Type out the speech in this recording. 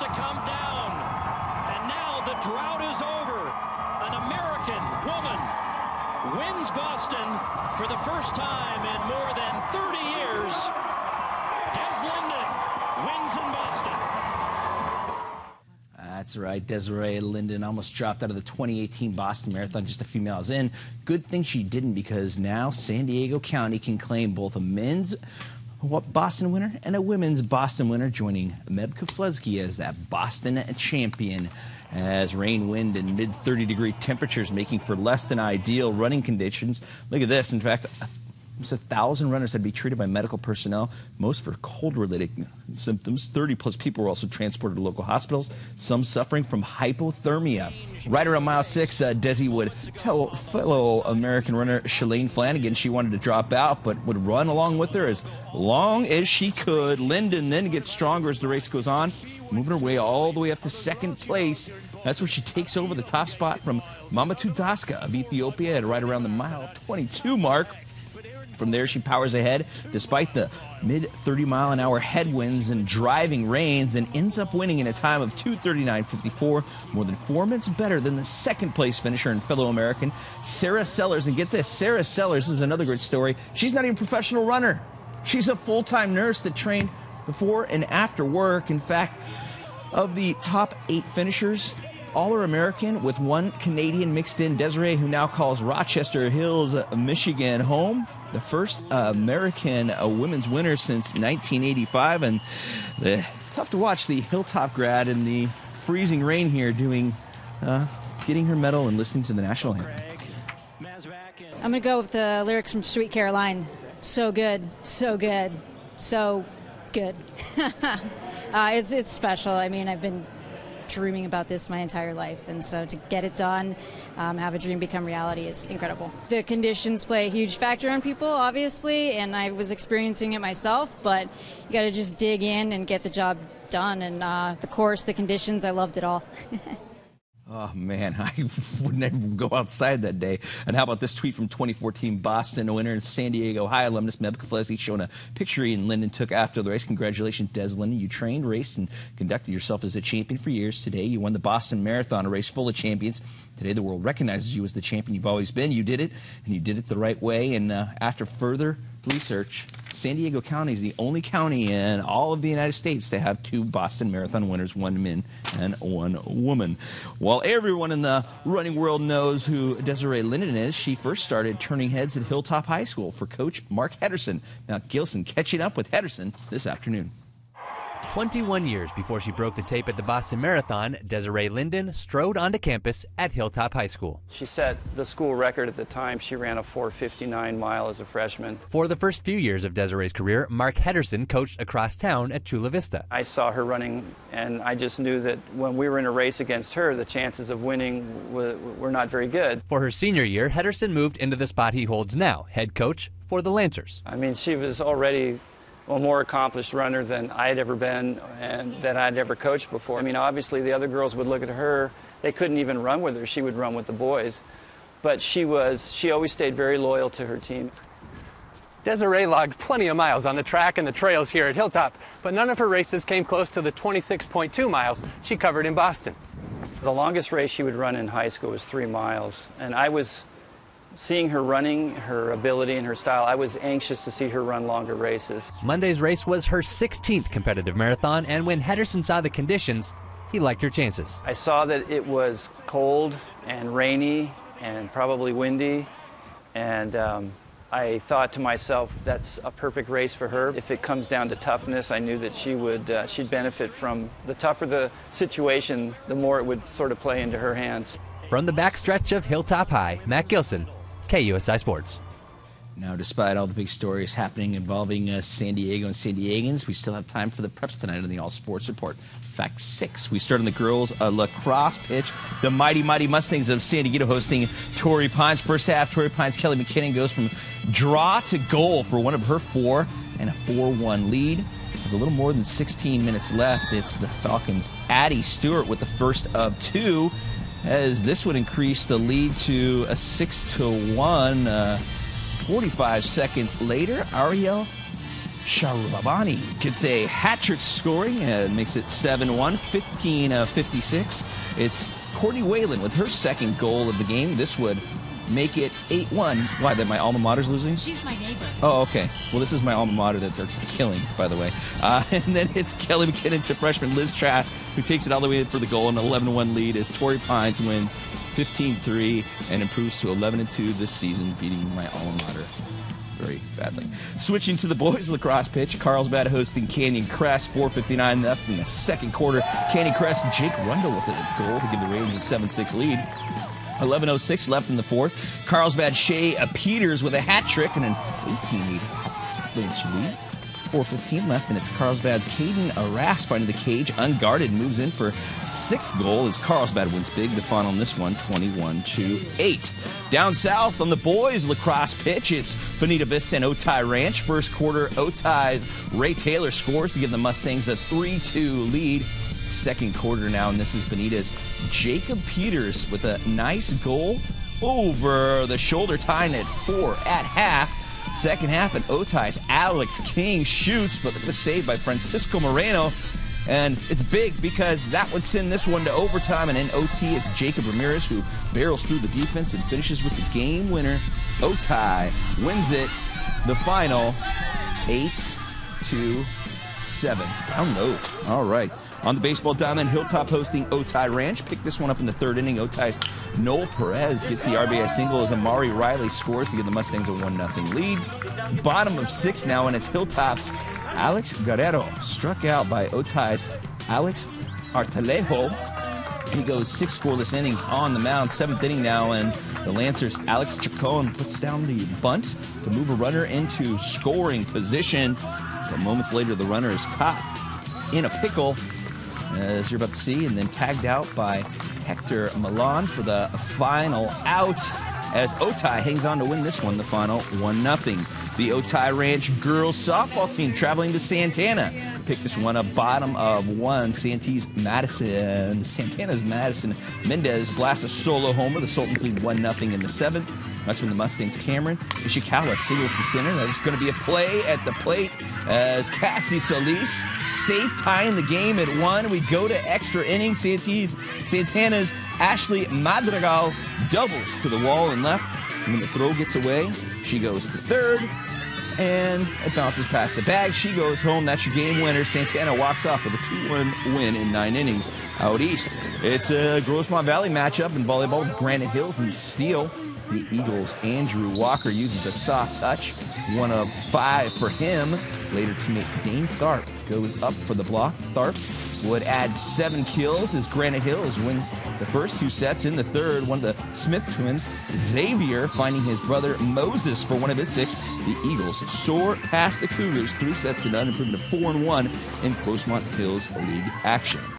to come down. And now the drought is over. An American woman wins Boston for the first time in more than 30 years. Des Linden wins in Boston. That's right. Desiree Linden almost dropped out of the 2018 Boston Marathon just a few miles in. Good thing she didn't, because now San Diego County can claim both a men's Boston winner and a women's Boston winner, joining Meb Keflezighi as that Boston champion. As rain, wind, and mid-30-degree temperatures making for less than ideal running conditions. Look at this. In fact, almost 1,000 runners had to be treated by medical personnel, most for cold-related symptoms. 30-plus people were also transported to local hospitals, some suffering from hypothermia. Right around mile 6, Desi would tell fellow American runner Shalane Flanagan she wanted to drop out, but would run along with her as long as she could. Linden then gets stronger as the race goes on, moving her way all the way up to second place. That's where she takes over the top spot from Mamatu Daska of Ethiopia at right around the mile 22 mark. From there, she powers ahead despite the mid-30-mile-an-hour headwinds and driving rains, and ends up winning in a time of 2:39.54, more than 4 minutes better than the second-place finisher and fellow American Sarah Sellers. And get this, Sarah Sellers is another great story. She's not even a professional runner. She's a full-time nurse that trained before and after work. In fact, of the top 8 finishers, all are American, with 1 Canadian mixed in. Desiree, who now calls Rochester Hills, Michigan, home. The first American women's winner since 1985. And it's tough to watch the Hilltop grad in the freezing rain here getting her medal and listening to the national anthem. I'm going to go with the lyrics from Sweet Caroline. So good, so good, so good. It's special. I mean, I've been dreaming about this my entire life, and so to get it done, have a dream become reality is incredible. The conditions play a huge factor on people, obviously, and I was experiencing it myself, but you got to just dig in and get the job done. And the course, the conditions, I loved it all. Oh, man, I would never go outside that day. And how about this tweet from 2014 Boston winner and San Diego High alumnus Meb Keflezighi, showing a picture he and Linden took after the race. Congratulations, Des Linden. You trained, raced, and conducted yourself as a champion for years. Today, you won the Boston Marathon, a race full of champions. Today, the world recognizes you as the champion you've always been. You did it, and you did it the right way. And after further research, San Diego County is the only county in all of the United States to have 2 Boston Marathon winners, 1 man and 1 woman. While everyone in the running world knows who Desiree Linden is, she first started turning heads at Hilltop High School for Coach Mark Hederson. Now, Gilson catching up with Hederson this afternoon. 21 years before she broke the tape at the Boston Marathon, Desiree Linden strode onto campus at Hilltop High School. She set the school record at the time. She ran a 4:59 mile as a freshman. For the first few years of Desiree's career, Mark Hederson coached across town at Chula Vista. I saw her running, and I just knew that when we were in a race against her, the chances of winning were not very good. For her senior year, Hederson moved into the spot he holds now, head coach for the Lancers. I mean, she was already a more accomplished runner than I'd ever been and that I'd ever coached before. I mean, obviously the other girls would look at her. They couldn't even run with her. She would run with the boys. But she always stayed very loyal to her team. Desiree logged plenty of miles on the track and the trails here at Hilltop, but none of her races came close to the 26.2 miles she covered in Boston. The longest race she would run in high school was 3 miles, and I was seeing her running, her ability and her style, I was anxious to see her run longer races. Monday's race was her 16th competitive marathon, and when Hederson saw the conditions, he liked her chances. I saw that it was cold and rainy and probably windy, and I thought to myself, that's a perfect race for her. If it comes down to toughness, I knew that she'd benefit from the tougher the situation, the more it would sort of play into her hands. From the backstretch of Hilltop High, Matt Gilson, KUSI Sports. Now, despite all the big stories happening involving San Diego and San Diegans, we still have time for the preps tonight on the All Sports Report. In fact, 6. We start on the girls' lacrosse pitch. The Mighty Mustangs of San Diego hosting Torrey Pines. First half, Torrey Pines' Kelly McKinnon goes from draw to goal for one of her 4 and a 4-1 lead. With a little more than 16 minutes left, it's the Falcons' Addie Stewart with the first of 2, as this would increase the lead to a 6-1. 45 seconds later, Ariel Sharabani gets a hat-trick scoring and makes it 7-1, 15-56. It's Courtney Whalen with her second goal of the game. This would make it 8-1. Why, that my alma mater's losing? She's my neighbor. Oh, okay. Well, this is my alma mater that they're killing, by the way. And then it's Kelly McKinnon to freshman Liz Trask, who takes it all the way in for the goal. An 11-1 lead as Torrey Pines wins 15-3 and improves to 11-2 this season, beating my alma mater very badly. Switching to the boys lacrosse pitch, Carlsbad hosting Canyon Crest, 4:59 left in the second quarter. Canyon Crest, Jake Rundle with the goal to give the Ravens a 7-6 lead. 11:06 left in the fourth. Carlsbad Shea Peters with a hat trick and an 18-lead. 4:15 left, and it's Carlsbad's Caden Arras finding the cage unguarded, moves in for sixth goal as Carlsbad wins big. The final in this one, 21-8. Down south on the boys lacrosse pitch, it's Bonita Vista and Otay Ranch. First quarter, Otay's Ray Taylor scores to give the Mustangs a 3-2 lead. Second quarter now, and this is Bonita's Jacob Peters with a nice goal over the shoulder, tying at 4 at half. Second half, and Otay's Alex King shoots, but the save by Francisco Moreno. And it's big because that would send this one to overtime, and in OT, it's Jacob Ramirez who barrels through the defense and finishes with the game winner. Otay wins it. The final, 8-7. Down low. All right. On the baseball diamond, Hilltop hosting Otay Ranch. Pick this one up in the third inning. Otay's Noel Perez gets the RBI single as Amari Riley scores to give the Mustangs a 1-0 lead. Bottom of six now, and it's Hilltop's Alex Guerrero, struck out by Otay's Alex Artalejo. He goes 6 scoreless innings on the mound. Seventh inning now, and the Lancers' Alex Chacon puts down the bunt to move a runner into scoring position. But moments later, the runner is caught in a pickle, as you're about to see, and then tagged out by Hector Milan for the final out, as Otay hangs on to win this one, the final 1-0. The Otay Ranch girls softball team traveling to Santana. Pick this one up, bottom of one. Santana's Madison Mendez blasts a solo homer. The Sultans lead 1-0 in the seventh. That's when the Mustangs' Cameron Ishikawa singles to center. There's going to be a play at the plate as Cassie Solis safe tying the game at 1. We go to extra innings. Santana's Ashley Madrigal doubles to the wall and left. And when the throw gets away, she goes to third, and it bounces past the bag. She goes home. That's your game winner. Santana walks off with a 2-1 win in 9 innings. Out east, it's a Grossmont Valley matchup in volleyball with Granite Hills and Steel. The Eagles' Andrew Walker uses a soft touch, 1 of 5 for him. Later, teammate Dane Tharp goes up for the block. Tharp would add 7 kills as Granite Hills wins the first 2 sets. In the third, one of the Smith twins, Xavier, finding his brother Moses for one of his 6. The Eagles soar past the Cougars 3 sets to none, improving to 4-1 in Grossmont Hills League action.